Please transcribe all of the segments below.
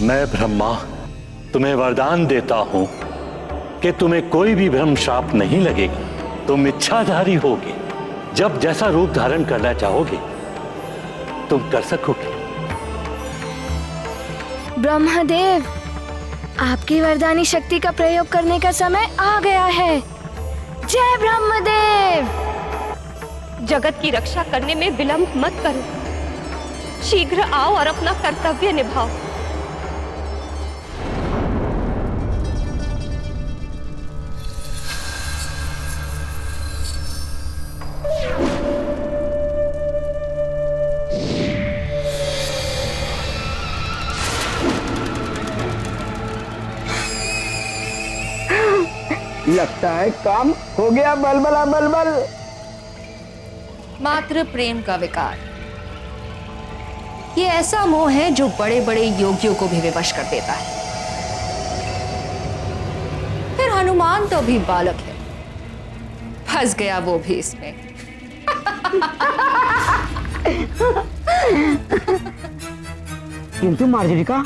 मैं ब्रह्मा तुम्हें वरदान देता हूं कि तुम्हें कोई भी ब्रह्म शाप नहीं लगेगा। तुम इच्छाधारी होगे, जब जैसा रूप धारण करना चाहोगे तुम कर सकोगे। ब्रह्मदेव, आपकी वरदानी शक्ति का प्रयोग करने का समय आ गया है। जय ब्रह्मदेव। जगत की रक्षा करने में विलंब मत करो, शीघ्र आओ और अपना कर्तव्य निभाओ। लगता है काम हो गया। बलबला बलबल। मात्र प्रेम का विकार, ये ऐसा मोह है जो बड़े बड़े योगियों को भी विवश कर देता है। फिर हनुमान तो भी बालक है, फंस गया वो भी इसमें। किंतु मार्जरिका,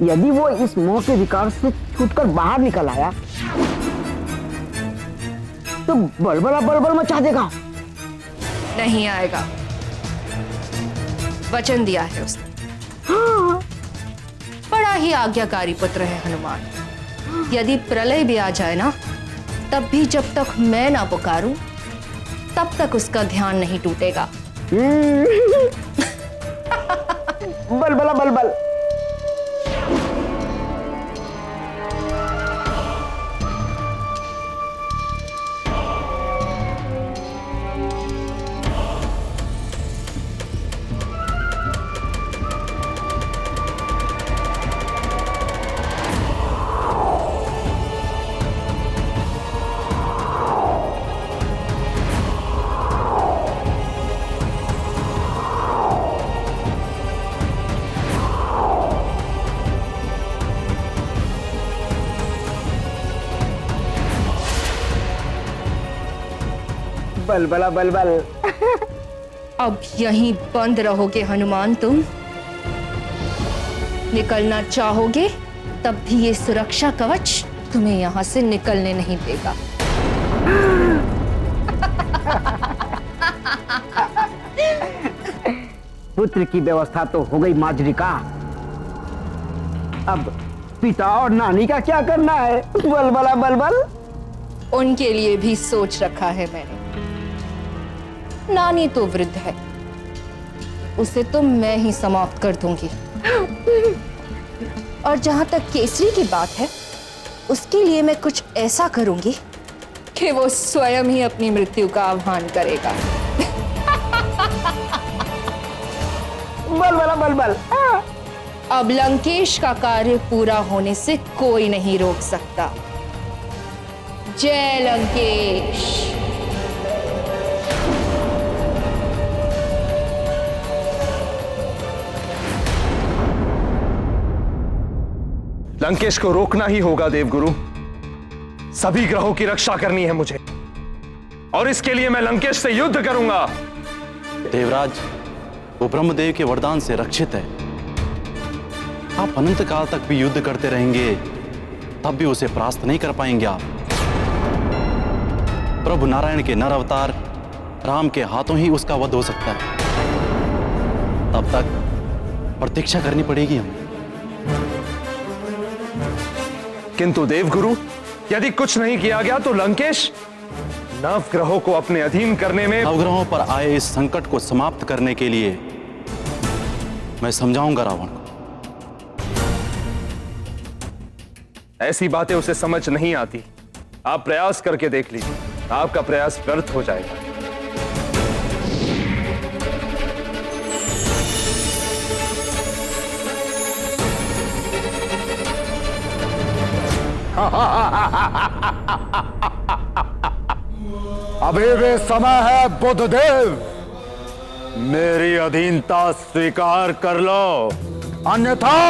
यदि वो इस मोह के विकार से छूटकर बाहर निकल आया तो बलबला बलबल मचा देगा। नहीं आएगा, वचन दिया है उसने। हाँ। बड़ा ही आज्ञाकारी पुत्र है हनुमान। यदि प्रलय भी आ जाए ना, तब भी जब तक मैं ना पुकारूं तब तक उसका ध्यान नहीं टूटेगा। बलबला बलबल। बलबला बलबल। अब यहीं बंद रहोगे हनुमान तुम? निकलना चाहोगे तब भी ये सुरक्षा कवच तुम्हें यहां से निकलने नहीं देगा। पुत्र की व्यवस्था तो हो गई मार्जरिका, अब पिता और नानी का क्या करना है? बलबला बलबल। उनके लिए भी सोच रखा है मैंने। नानी तो वृद्ध है, उसे तो मैं ही समाप्त कर दूंगी। और जहां तक केसरी की बात है, उसके लिए मैं कुछ ऐसा करूंगी कि वो स्वयं ही अपनी मृत्यु का आह्वान करेगा। बलबला बलबल। अब लंकेश का कार्य पूरा होने से कोई नहीं रोक सकता। जय लंकेश। लंकेश को रोकना ही होगा देवगुरु। सभी ग्रहों की रक्षा करनी है मुझे, और इसके लिए मैं लंकेश से युद्ध करूंगा। देवराज, वो ब्रह्मदेव के वरदान से रक्षित है। आप अनंत काल तक भी युद्ध करते रहेंगे तब भी उसे परास्त नहीं कर पाएंगे आप। प्रभु नारायण के नर अवतार राम के हाथों ही उसका वध हो सकता है। तब तक प्रतीक्षा करनी पड़ेगी हमें। किंतु देवगुरु, यदि कुछ नहीं किया गया तो लंकेश नवग्रहों को अपने अधीन करने में। नवग्रहों पर आए इस संकट को समाप्त करने के लिए मैं समझाऊंगा रावण को। ऐसी बातें उसे समझ नहीं आती। आप प्रयास करके देख लीजिए, आपका प्रयास व्यर्थ हो जाएगा। अभी भी समय है बुद्धदेव, मेरी अधीनता स्वीकार कर लो, अन्यथा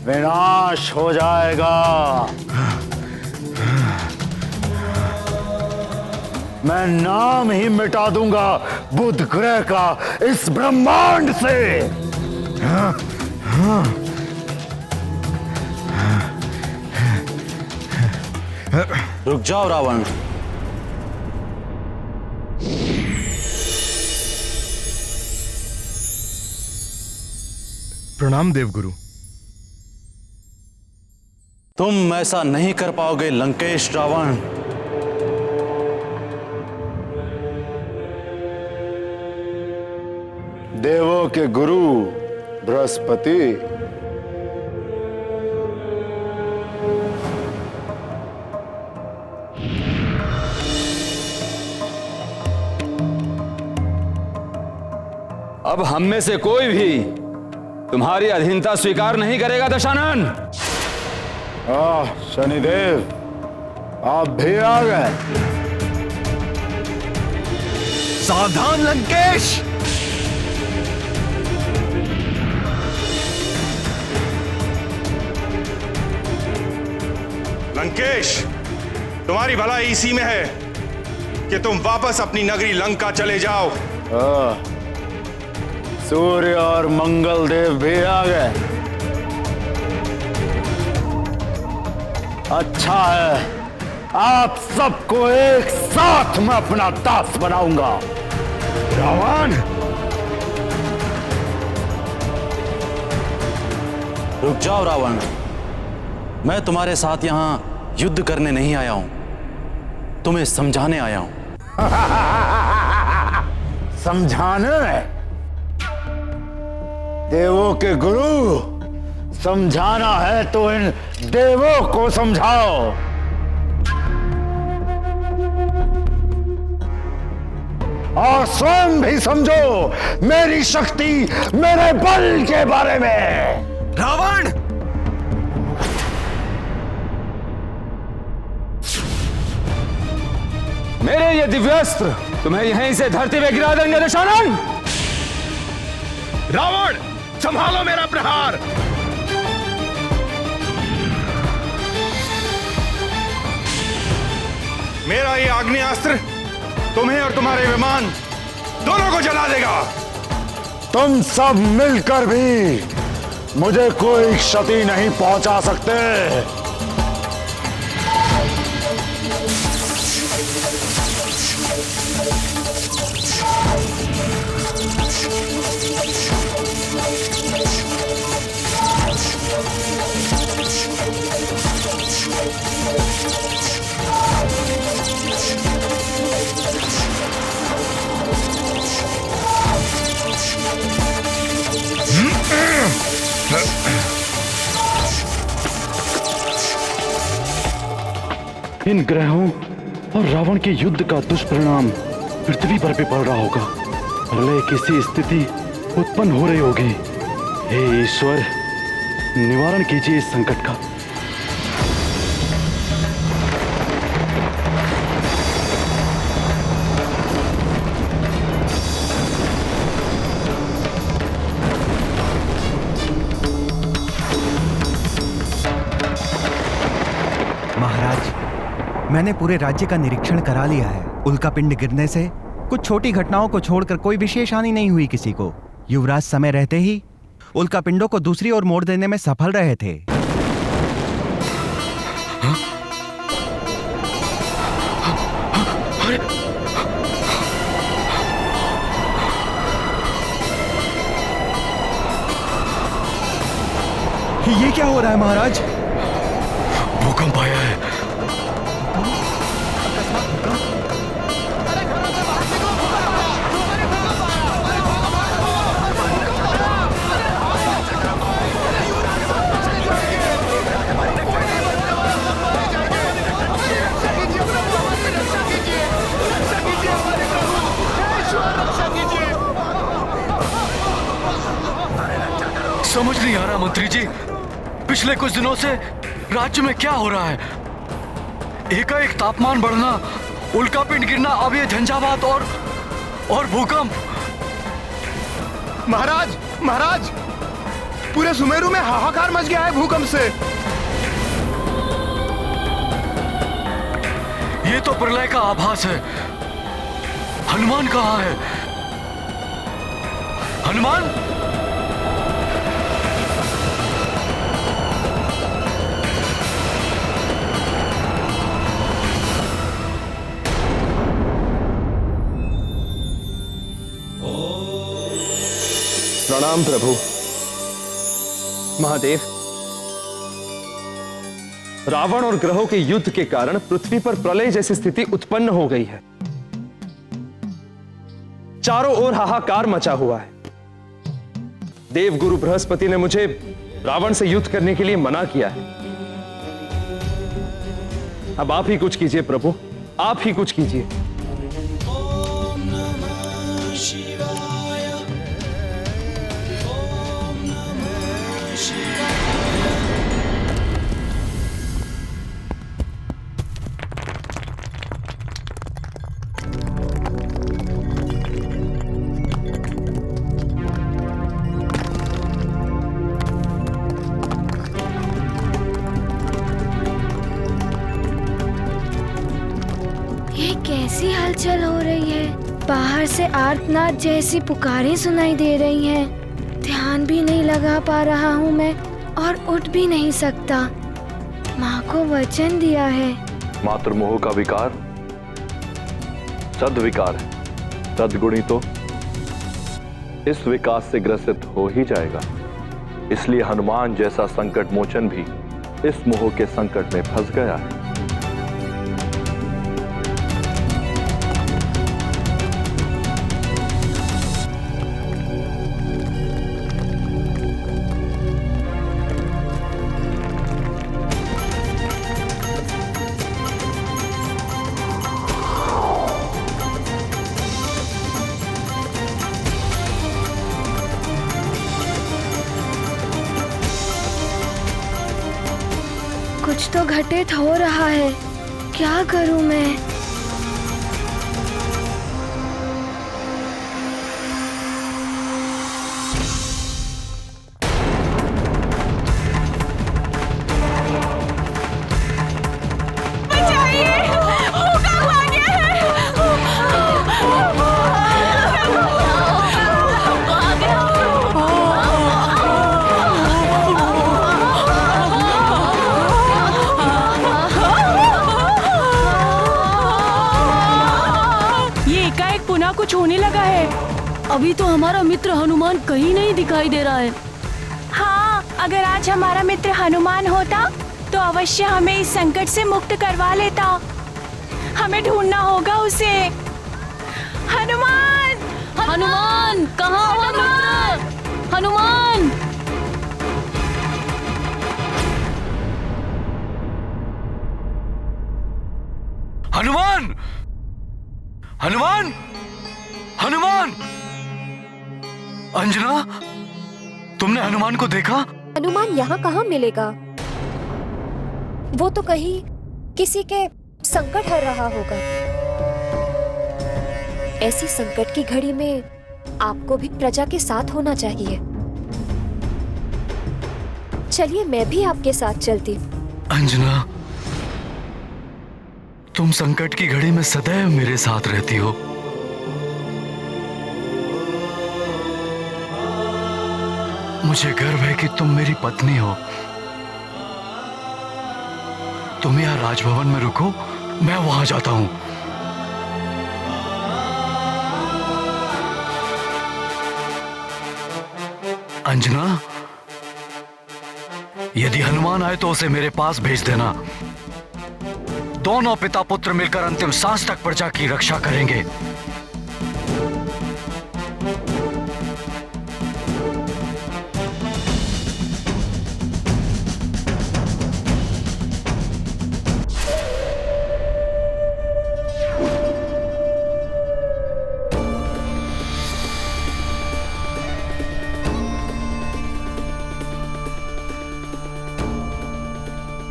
विनाश हो जाएगा। मैं नाम ही मिटा दूंगा बुध ग्रह का इस ब्रह्मांड से। रुक जाओ रावण। प्रणाम देवगुरु। तुम ऐसा नहीं कर पाओगे लंकेश रावण। देवों के गुरु बृहस्पति, अब हम में से कोई भी तुम्हारी अधीनता स्वीकार नहीं करेगा दशानन। शनिदेव आप भी आ गए। सावधान लंकेश। लंकेश, तुम्हारी भलाई इसी में है कि तुम वापस अपनी नगरी लंका चले जाओ। सूर्य और मंगल देव भी आ गए। अच्छा है, आप सबको एक साथ में अपना दास बनाऊंगा। रावण, रुक जाओ रावण। मैं तुम्हारे साथ यहां युद्ध करने नहीं आया हूं, तुम्हें समझाने आया हूं। समझाने? देवों के गुरु, समझाना है तो इन देवों को समझाओ। और स्वयं भी समझो मेरी शक्ति, मेरे बल के बारे में। रावण, मेरे ये दिव्यास्त्र तुम्हें यहीं से धरती में गिरा देंगे दशानन। रावण, संभालो मेरा प्रहार। मेरा ये आग्नेयास्त्र तुम्हें और तुम्हारे विमान दोनों को जला देगा। तुम सब मिलकर भी मुझे कोई क्षति नहीं पहुंचा सकते। इन ग्रहों और रावण के युद्ध का दुष्परिणाम पृथ्वी पर भी पड़ रहा होगा। प्रलय किसी स्थिति उत्पन्न हो रही होगी। हे ईश्वर, निवारण कीजिए इस संकट का। महाराज, मैंने पूरे राज्य का निरीक्षण करा लिया है। उल्कापिंड गिरने से कुछ छोटी घटनाओं को छोड़कर कोई विशेष हानि नहीं हुई किसी को। युवराज समय रहते ही उल्कापिंडों को दूसरी ओर मोड़ देने में सफल रहे थे। ये क्या हो रहा है महाराज? भूकंप आया है। समझ नहीं आ रहा मंत्री जी, पिछले कुछ दिनों से राज्य में क्या हो रहा है। एकाएक तापमान बढ़ना, उल्कापिंड गिरना, अब ये झंझावात और भूकंप। महाराज, पूरे सुमेरु में हाहाकार मच गया है भूकंप से। ये तो प्रलय का आभास है। हनुमान कहाँ है? हनुमान? प्रणाम प्रभु। महादेव, रावण और ग्रहों के युद्ध के कारण पृथ्वी पर प्रलय जैसी स्थिति उत्पन्न हो गई है। चारों ओर हाहाकार मचा हुआ है। देवगुरु बृहस्पति ने मुझे रावण से युद्ध करने के लिए मना किया है। अब आप ही कुछ कीजिए प्रभु, आप ही कुछ कीजिए। कैसी हलचल हो रही है। बाहर से आर्तनाद जैसी पुकारें सुनाई दे रही हैं। ध्यान भी नहीं लगा पा रहा हूँ मैं और उठ भी नहीं सकता। माँ को वचन दिया है। मातृमोह का विकार सद्विकार है। सद्गुणी तो इस विकास से ग्रसित हो ही जाएगा। इसलिए हनुमान जैसा संकट मोचन भी इस मोह के संकट में फंस गया है। कुछ तो घटित हो रहा है। क्या करूं मैं? कुछ होने लगा है। अभी तो हमारा मित्र हनुमान कहीं नहीं दिखाई दे रहा है। हाँ, अगर आज हमारा मित्र हनुमान होता तो अवश्य हमें इस संकट से मुक्त करवा लेता। हमें ढूंढना होगा उसे। हनुमान, हनुमान, कहाँ हो मित्र? हनुमान! हनुमान! हनुमान! हनुमान! अंजना, तुमने हनुमान को देखा? हनुमान यहाँ कहाँ मिलेगा? वो तो कहीं किसी के संकट हर रहा होगा। ऐसी संकट की घड़ी में आपको भी प्रजा के साथ होना चाहिए। चलिए मैं भी आपके साथ चलती हूँ। अंजना, तुम संकट की घड़ी में सदैव मेरे साथ रहती हो। मुझे गर्व है कि तुम मेरी पत्नी हो। तुम यहाँ राजभवन में रुको, मैं वहां जाता हूं। अंजना, यदि हनुमान आए तो उसे मेरे पास भेज देना। दोनों पिता पुत्र मिलकर अंतिम सांस तक प्रजा की रक्षा करेंगे।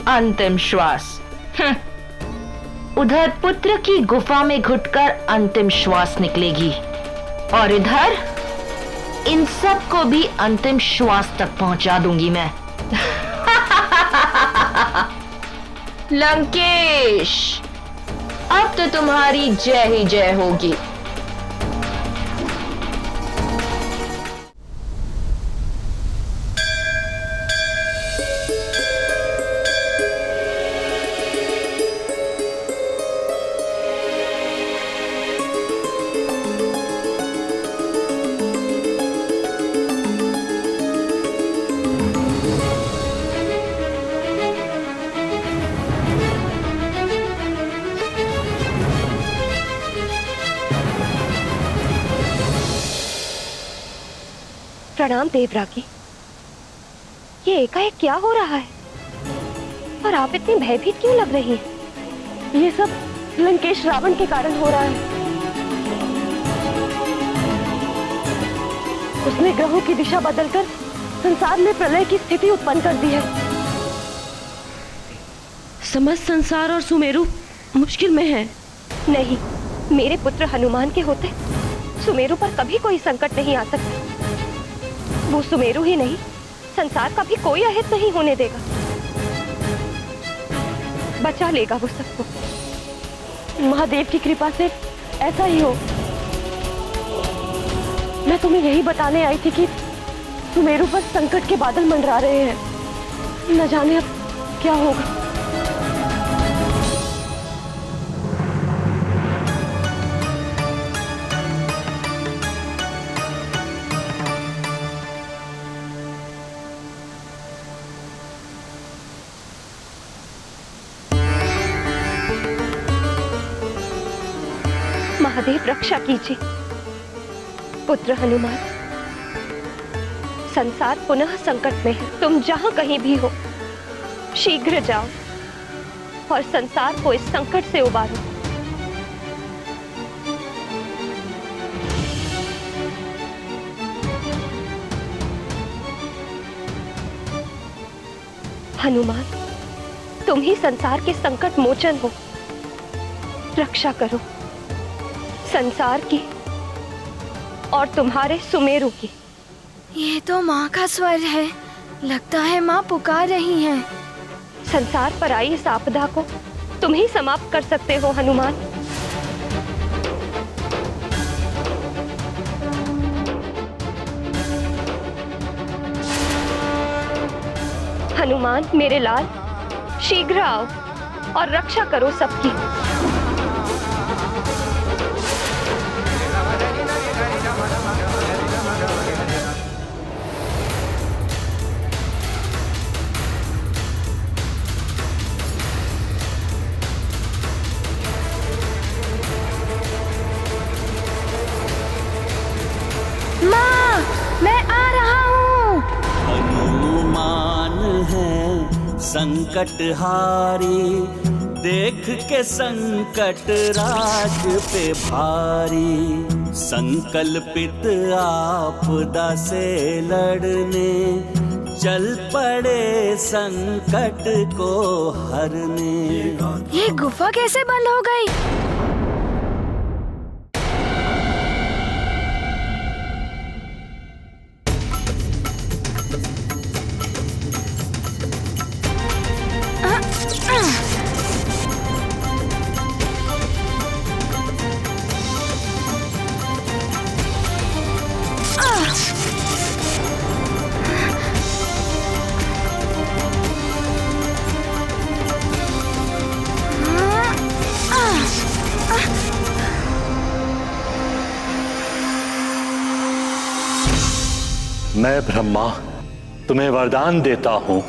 अंतिम श्वास। उधर पुत्र की गुफा में घुटकर अंतिम श्वास निकलेगी और इधर इन सब को भी अंतिम श्वास तक पहुंचा दूंगी मैं। लंकेश, अब तो तुम्हारी जय ही जय होगी। प्रणाम देवरागी। ये एकाएक क्या हो रहा है और आप इतनी भयभीत क्यों लग रही हैं? ये सब लंकेश रावण के कारण हो रहा है। उसने ग्रहों की दिशा बदलकर संसार में प्रलय की स्थिति उत्पन्न कर दी है। समस्त संसार और सुमेरु मुश्किल में है। नहीं, मेरे पुत्र हनुमान के होते सुमेरु पर कभी कोई संकट नहीं आ सकता। वो सुमेरु ही नहीं, संसार का भी कोई अहित नहीं होने देगा। बचा लेगा वो सबको। महादेव की कृपा से ऐसा ही हो। मैं तुम्हें यही बताने आई थी कि सुमेरु पर संकट के बादल मंडरा रहे हैं। न जाने अब क्या होगा। महादेव रक्षा कीजिए। पुत्र हनुमान, संसार पुनः संकट में है। तुम जहां कहीं भी हो, शीघ्र जाओ और संसार को इस संकट से उबारो। हनुमान, तुम ही संसार के संकट मोचन हो। रक्षा करो संसार की और तुम्हारे सुमेरु की। ये तो माँ का स्वर है। लगता है माँ पुकार रही हैं। संसार पर आई इस आपदा को तुम ही समाप्त कर सकते हो हनुमान। हनुमान मेरे लाल, शीघ्र आओ और रक्षा करो सबकी। माँ, मैं आ रहा हूँ। हनुमान है संकट हारी, देख के संकट राज पे भारी। संकल्पित आपदा से लड़ने, चल पड़े संकट को हरने। ये गुफा कैसे बंद हो गई? मैं ब्रह्मा तुम्हें वरदान देता हूं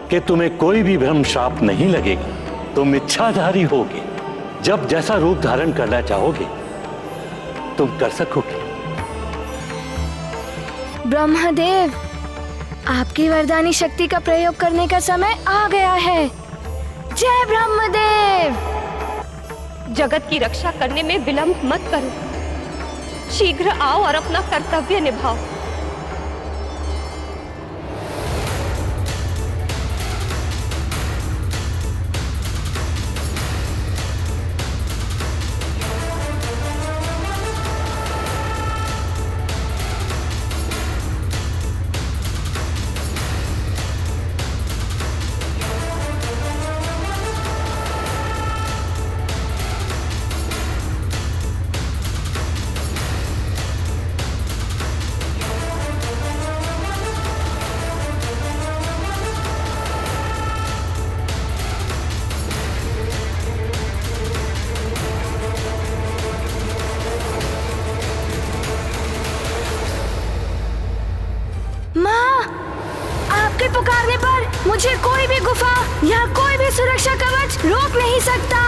कि तुम्हें कोई भी भ्रम शाप नहीं लगेगा। तुम इच्छाधारी होगे। जब जैसा रूप धारण करना चाहोगे तुम कर सकोगे। ब्रह्मदेव, आपकी वरदानी शक्ति का प्रयोग करने का समय आ गया है। जय ब्रह्मदेव। जगत की रक्षा करने में विलंब मत करो। शीघ्र आओ और अपना कर्तव्य निभाओ। पुकारने पर मुझे कोई भी गुफा या कोई भी सुरक्षा कवच रोक नहीं सकता।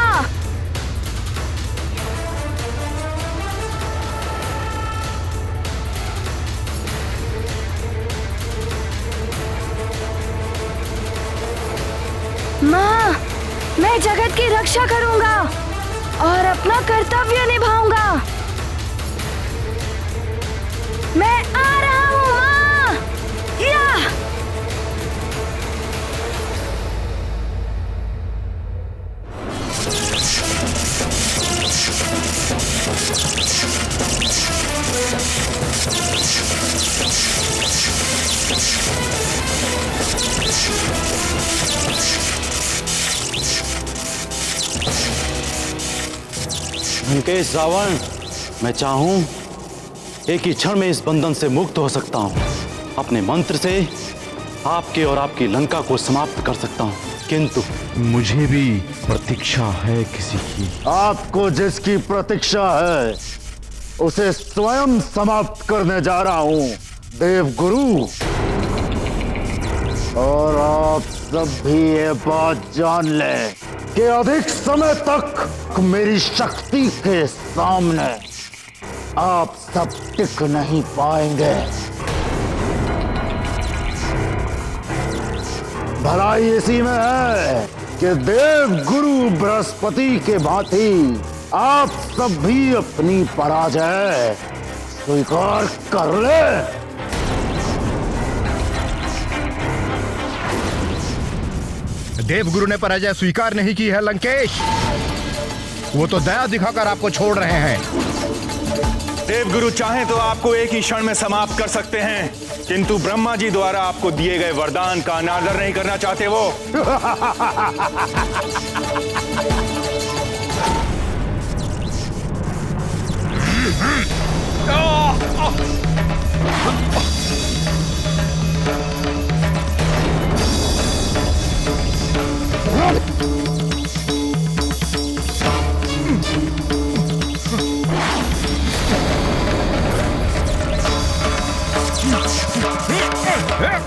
जगत की रक्षा करूंगा और अपना कर्तव्य निभाऊंगा। मैं आ रहा हूँ माँ। या लंकेश, रावण, मैं चाहूं एक ही क्षण में इस बंधन से मुक्त हो सकता हूं। अपने मंत्र से आपके और आपकी लंका को समाप्त कर सकता हूं, किंतु मुझे भी प्रतीक्षा है किसी की। आपको जिसकी प्रतीक्षा है उसे स्वयं समाप्त करने जा रहा हूं, देवगुरु। और आप सब भी ये बात जान लें कि अधिक समय तक मेरी शक्ति के सामने आप सब टिक नहीं पाएंगे। भलाई इसी में है कि देव गुरु बृहस्पति के भांति आप सब भी अपनी पराजय स्वीकार कर ले। देवगुरु ने पराजय स्वीकार नहीं की है लंकेश, वो तो दया दिखाकर आपको छोड़ रहे हैं। देवगुरु चाहें तो आपको एक ही क्षण में समाप्त कर सकते हैं, किंतु ब्रह्मा जी द्वारा आपको दिए गए वरदान का अनादर नहीं करना चाहते वो।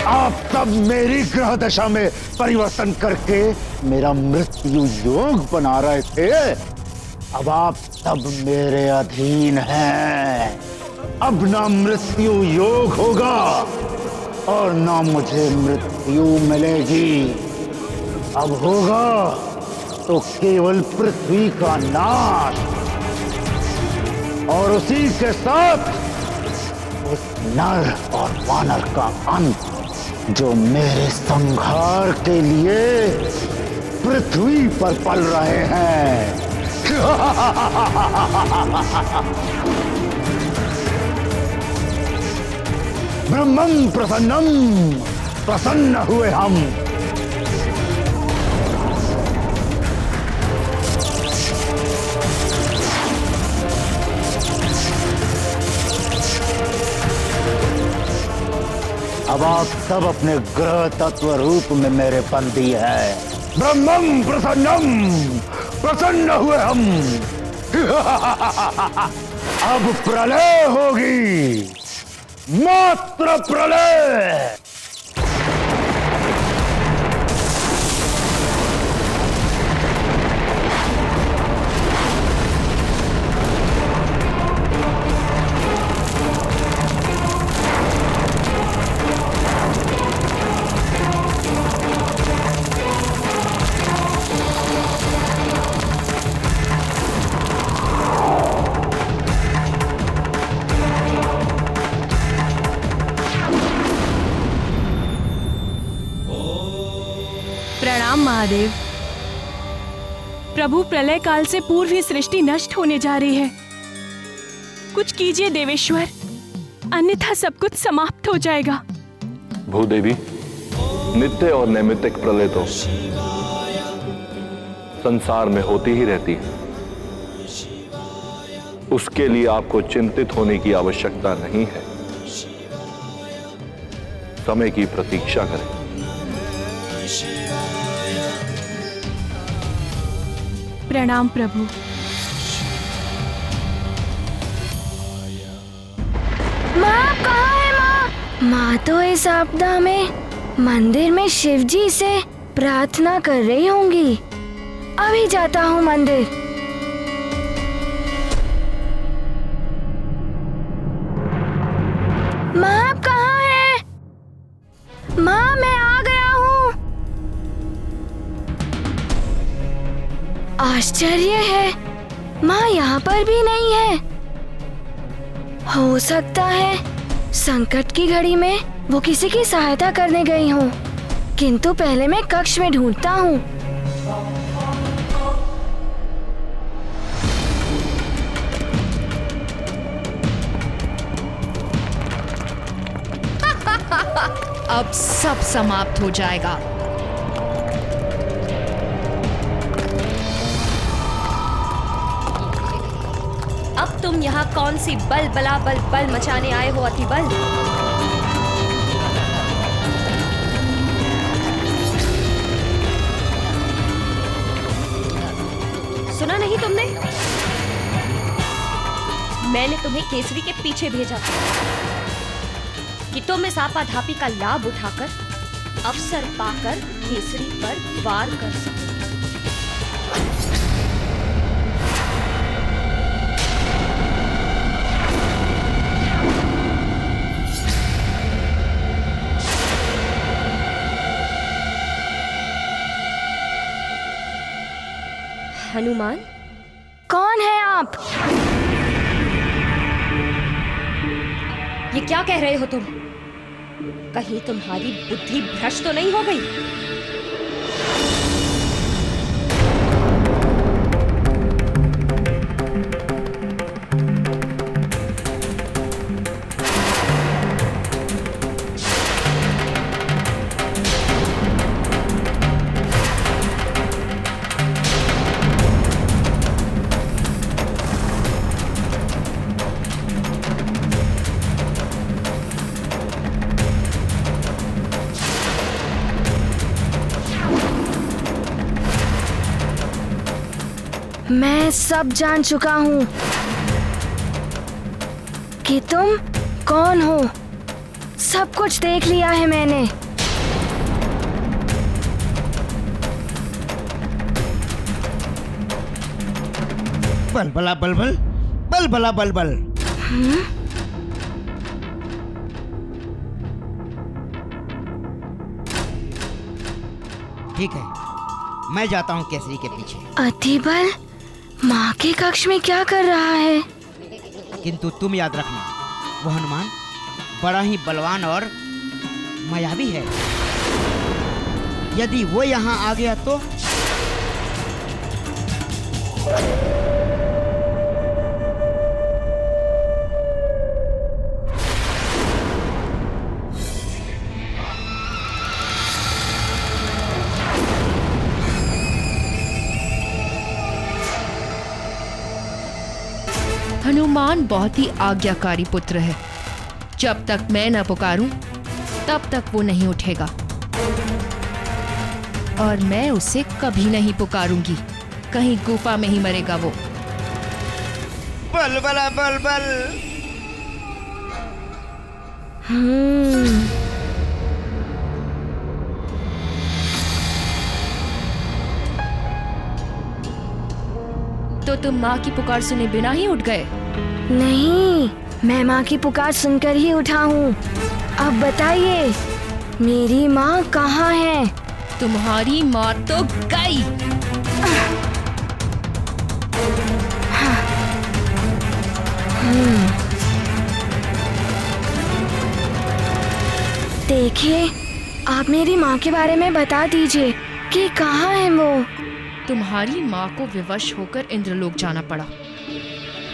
आप सब मेरी ग्रह दशा में परिवर्तन करके मेरा मृत्यु योग बना रहे थे। अब आप सब मेरे अधीन हैं। अब ना मृत्यु योग होगा और ना मुझे मृत्यु मिलेगी। अब होगा तो केवल पृथ्वी का नाश और उसी के साथ उस नर और वानर का अंत जो मेरे संहार के लिए पृथ्वी पर पल रहे हैं। ब्रह्मं प्रसन्नम, प्रसन्न हुए हम। अब आप सब अपने ग्रह तत्व रूप में मेरे बंदी हैं। ब्रह्मं प्रसन्नम, प्रसन्न हुए हम। अब प्रलय होगी, मात्र प्रलय। प्रणाम महादेव। प्रभु, प्रलय काल से पूर्व ही सृष्टि नष्ट होने जा रही है। कुछ कीजिए देवेश्वर, अन्यथा सब कुछ समाप्त हो जाएगा। भूदेवी, नित्य और नैमित्तिक प्रलय तो संसार में होती ही रहती है। उसके लिए आपको चिंतित होने की आवश्यकता नहीं है। समय की प्रतीक्षा करें। प्रणाम प्रभु। माँ कहाँ है माँ? माँ तो इस आपदा में मंदिर में शिव जी से प्रार्थना कर रही होंगी। अभी जाता हूँ मंदिर। माँ आप कहाँ हैं? माँ मैं आ गया हूँ। आश्चर्य है, माँ यहाँ पर भी नहीं है। हो सकता है संकट की घड़ी में वो किसी की सहायता करने गई हो, किंतु पहले मैं कक्ष में ढूंढता हूँ। अब सब समाप्त हो जाएगा। अब तुम यहाँ कौन सी बल बला बल बल मचाने आए हो अतिबल? सुना नहीं तुमने? मैंने तुम्हें केसरी के पीछे भेजा था कि तुम इस आपाधापी का लाभ उठाकर अवसर पाकर केसरी पर वार कर सको। हनुमान, कौन है आप? ये क्या कह रहे हो तुम? कहीं तुम्हारी बुद्धि भ्रष्ट तो नहीं हो गई? मैं सब जान चुका हूँ कि तुम कौन हो। सब कुछ देख लिया है मैंने। बलबला बलबल, बलबला बलबल। ठीक है, मैं जाता हूँ केसरी के पीछे। अतिबल माँ के कक्ष में क्या कर रहा है? किंतु तुम याद रखना, वो हनुमान बड़ा ही बलवान और मायावी है। यदि वो यहाँ आ गया तो हनुमान बहुत ही आज्ञाकारी पुत्र है। जब तक मैं न पुकारूं, तब तक वो नहीं उठेगा और मैं उसे कभी नहीं पुकारूंगी। कहीं गुफा में ही मरेगा वो। बलबला बलबल। तो तुम माँ की पुकार सुने बिना ही उठ गए? नहीं, मैं माँ की पुकार सुनकर ही उठा हूँ। अब बताइए, मेरी माँ कहाँ है? तुम्हारी माँ तो गई। देखिए, आप मेरी माँ के बारे में बता दीजिए कि कहाँ है वो? तुम्हारी माँ को विवश होकर इंद्रलोक जाना पड़ा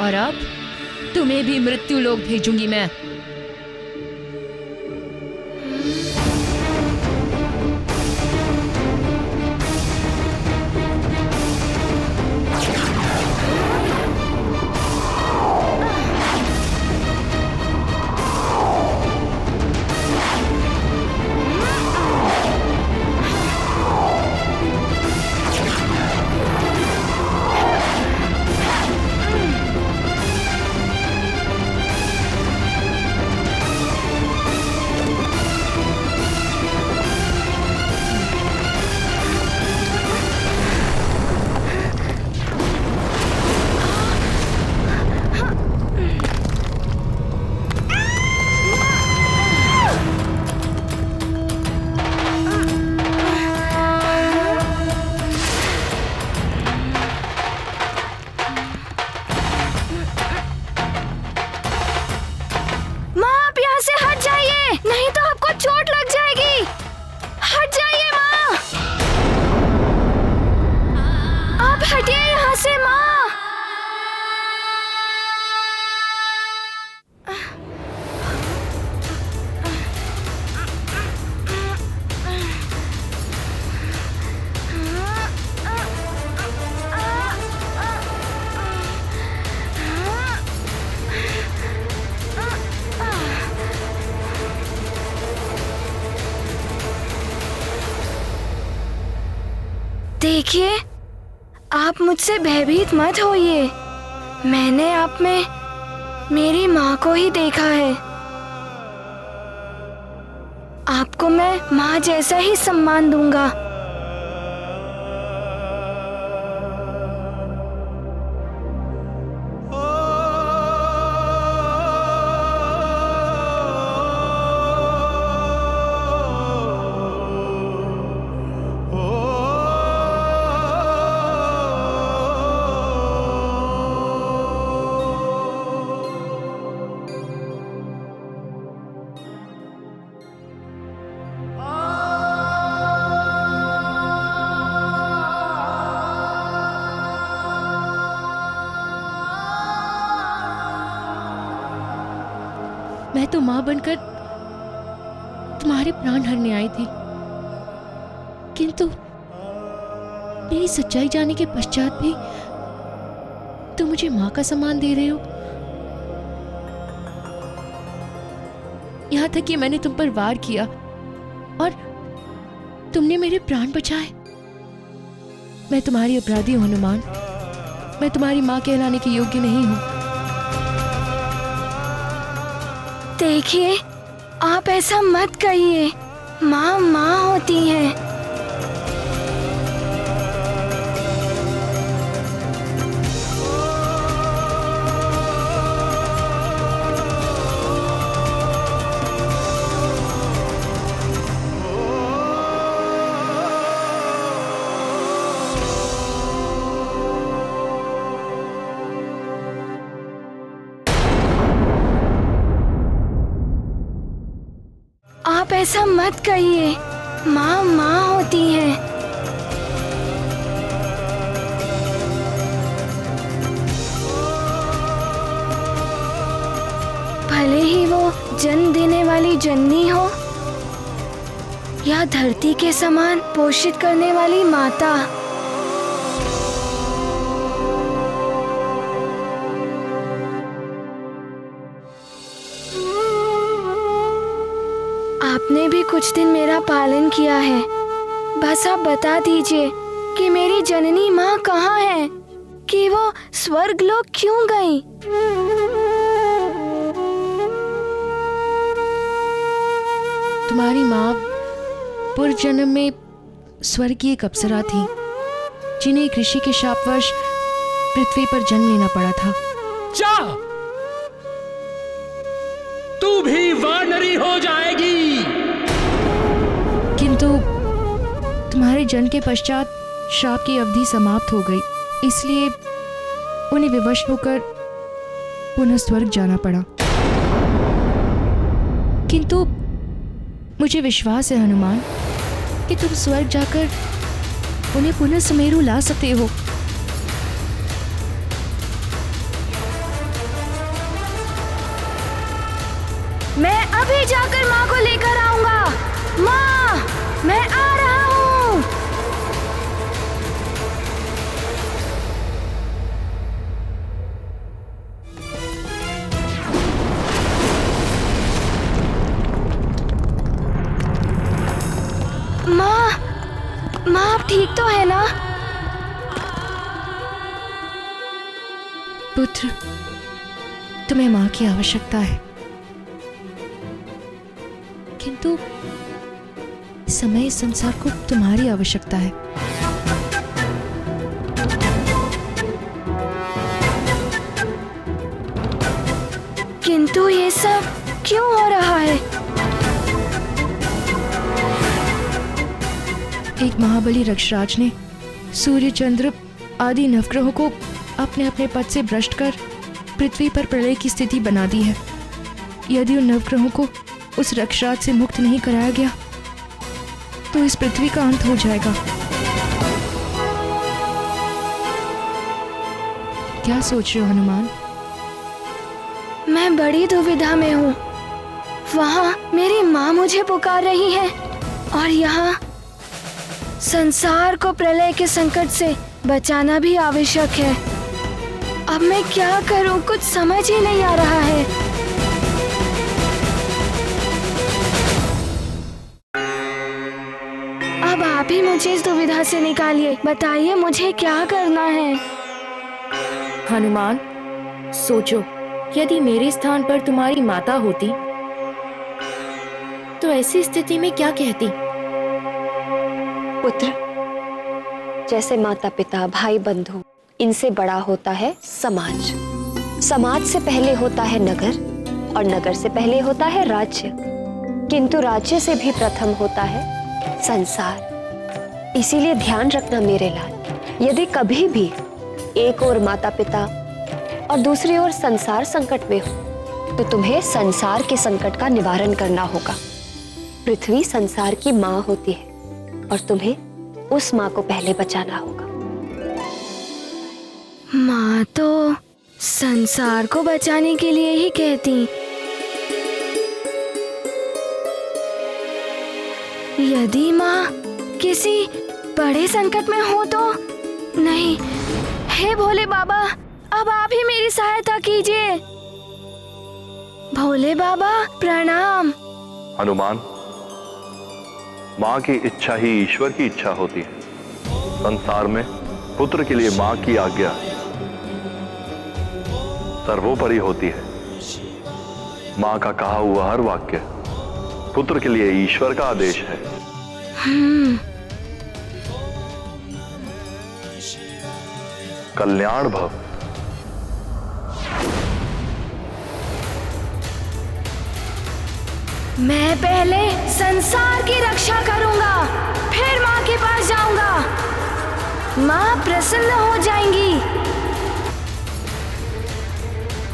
और अब तुम्हें भी मृत्यु लोक भेजूंगी मैं। देखिए, आप मुझसे भयभीत मत होइए। मैंने आप में मेरी माँ को ही देखा है। आपको मैं माँ जैसा ही सम्मान दूंगा। मैं तो माँ बनकर तुम्हारे प्राण हरने आई थी, किंतु मेरी सच्चाई जाने के पश्चात भी तुम मुझे माँ का सम्मान दे रहे हो। यहाँ तक कि मैंने तुम पर वार किया और तुमने मेरे प्राण बचाए। मैं तुम्हारी अपराधी हूँ हनुमान। मैं तुम्हारी माँ कहलाने के योग्य नहीं हूँ। देखिए, आप ऐसा मत कहिए। माँ माँ होती हैं। आप ऐसा मत कहिए। माँ माँ होती हैं। भले ही वो जन्म देने वाली जननी हो या धरती के समान पोषित करने वाली माता। आपने भी कुछ दिन मेरा पालन किया है। बस आप बता दीजिए कि मेरी जननी माँ कहाँ है, कि वो स्वर्ग लोक क्यों गई? तुम्हारी माँ पूर्व जन्म में स्वर्ग की एक अप्सरा थी, जिन्हें एक ऋषि के शापवश पृथ्वी पर जन्म लेना पड़ा था। जा, तू भी वानरी हो जाएगी। किंतु तुम्हारे जन्म के पश्चात श्राप की अवधि समाप्त हो गई, इसलिए उन्हें विवश होकर पुनः स्वर्ग जाना पड़ा। किंतु मुझे विश्वास है हनुमान कि तुम स्वर्ग जाकर उन्हें पुनः सुमेरु ला सकते हो। मैं अभी जाकर माँ को लेकर आऊंगा। माँ, मैं आ रहा हूँ। माँ, माँ आप ठीक तो है ना? पुत्र, तुम्हें माँ की आवश्यकता है, किंतु समय इस संसार को तुम्हारी आवश्यकता है। किंतु ये सब क्यों हो रहा है? एक महाबली रक्षराज ने सूर्य, चंद्र आदि नवग्रहों को अपने अपने पद से भ्रष्ट कर पृथ्वी पर प्रलय की स्थिति बना दी है। यदि उन नवग्रहों को उस रक्षराज से मुक्त नहीं कराया गया तो इस पृथ्वी का अंत हो जाएगा। क्या सोच रहे हो हनुमान? मैं बड़ी दुविधा में हूँ। वहाँ मेरी माँ मुझे पुकार रही है और यहाँ संसार को प्रलय के संकट से बचाना भी आवश्यक है। अब मैं क्या करूँ, कुछ समझ ही नहीं आ रहा है। अब आप ही मुझे इस दुविधा से निकालिए। बताइए मुझे क्या करना है। हनुमान, सोचो, यदि मेरे स्थान पर तुम्हारी माता होती तो ऐसी स्थिति में क्या कहती? पुत्र, जैसे माता पिता, भाई बंधु, इनसे बड़ा होता है समाज। समाज से पहले होता है नगर और नगर से पहले होता है राज्य, किंतु राज्य से भी प्रथम होता है संसार। इसीलिए ध्यान रखना मेरे लाल, यदि कभी भी एक ओर माता पिता और दूसरी ओर संसार संकट में हो तो तुम्हें संसार के संकट का निवारण करना होगा। पृथ्वी संसार की माँ होती है और तुम्हें उस माँ को पहले बचाना होगा। माँ तो संसार को बचाने के लिए ही कहती। यदि माँ किसी बड़े संकट में हो तो? नहीं, हे भोले बाबा, अब आप ही मेरी सहायता कीजिए। भोले बाबा प्रणाम। हनुमान, माँ की इच्छा ही ईश्वर की इच्छा होती है। संसार में पुत्र के लिए माँ की आज्ञा सर्वोपरि होती है। माँ का कहा हुआ हर वाक्य पुत्र के लिए ईश्वर का आदेश है। कल्याण भव। मैं पहले संसार की रक्षा करूंगा, फिर माँ के पास जाऊंगा। माँ प्रसन्न हो जाएंगी।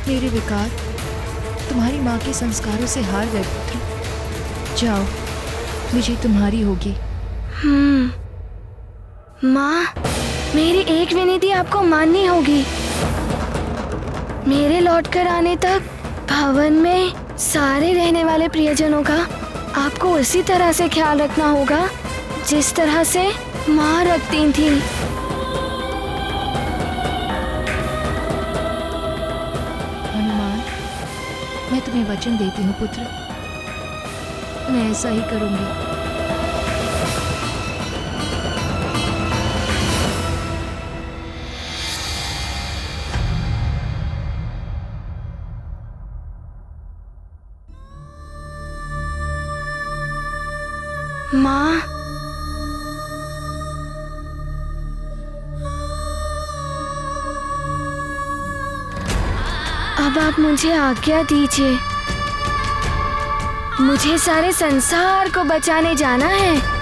मेरे विकार तुम्हारी माँ के संस्कारों से हार गए पुत्र। जाओ, विजय तुम्हारी होगी। माँ, मेरी एक विनती आपको माननी होगी। मेरे लौटकर आने तक भवन में सारे रहने वाले प्रियजनों का आपको उसी तरह से ख्याल रखना होगा जिस तरह से माँ रखती थी। हनुमान, मैं तुम्हें वचन देती हूँ पुत्र, मैं ऐसा ही करूंगी। माँ, अब आप मुझे आज्ञा दीजिए। मुझे सारे संसार को बचाने जाना है।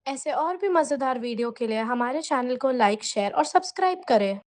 ऐसे और भी मज़ेदार वीडियो के लिए हमारे चैनल को लाइक, शेयर और सब्सक्राइब करें।